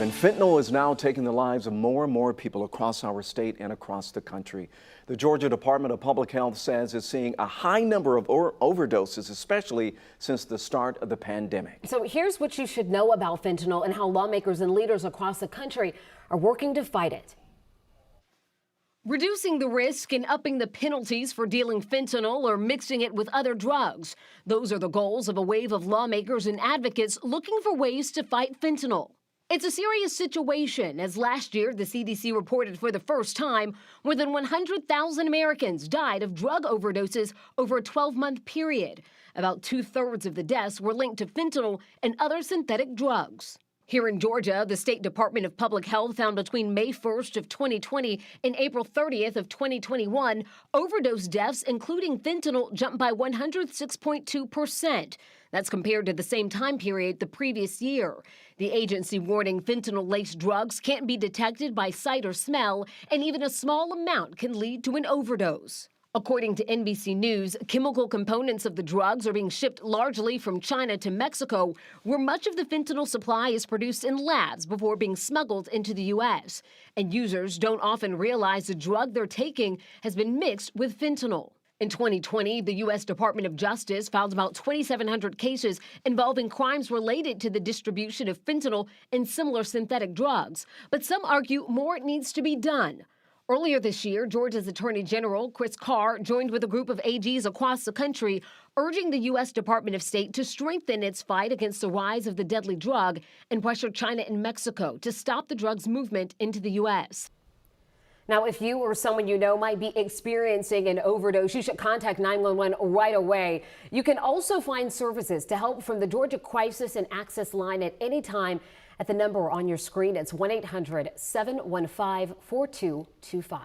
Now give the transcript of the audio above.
And fentanyl is now taking the lives of more and more people across our state and across the country. The Georgia Department of Public Health says it's seeing a high number of overdoses, especially since the start of the pandemic. So here's what you should know about fentanyl and how lawmakers and leaders across the country are working to fight it. Reducing the risk and upping the penalties for dealing fentanyl or mixing it with other drugs. Those are the goals of a wave of lawmakers and advocates looking for ways to fight fentanyl. It's a serious situation, as last year the CDC reported for the first time more than 100,000 Americans died of drug overdoses over a 12-month period. About 2/3 of the deaths were linked to fentanyl and other synthetic drugs. Here in Georgia, the State Department of Public Health found between May 1st of 2020 and April 30th of 2021, overdose deaths, including fentanyl, jumped by 106.2%. That's compared to the same time period the previous year. The agency warning fentanyl-laced drugs can't be detected by sight or smell, and even a small amount can lead to an overdose. According to NBC News, chemical components of the drugs are being shipped largely from China to Mexico, where much of the fentanyl supply is produced in labs before being smuggled into the U.S. And users don't often realize the drug they're taking has been mixed with fentanyl. In 2020, the U.S. Department of Justice filed about 2,700 cases involving crimes related to the distribution of fentanyl and similar synthetic drugs. But some argue more needs to be done. Earlier this year, Georgia's Attorney General Chris Carr joined with a group of AGs across the country, urging the U.S. Department of State to strengthen its fight against the rise of the deadly drug and pressure China and Mexico to stop the drug's movement into the U.S. Now, if you or someone you know might be experiencing an overdose, you should contact 911 right away. You can also find services to help from the Georgia Crisis and Access Line at any time at the number on your screen. It's 1-800-715-4225.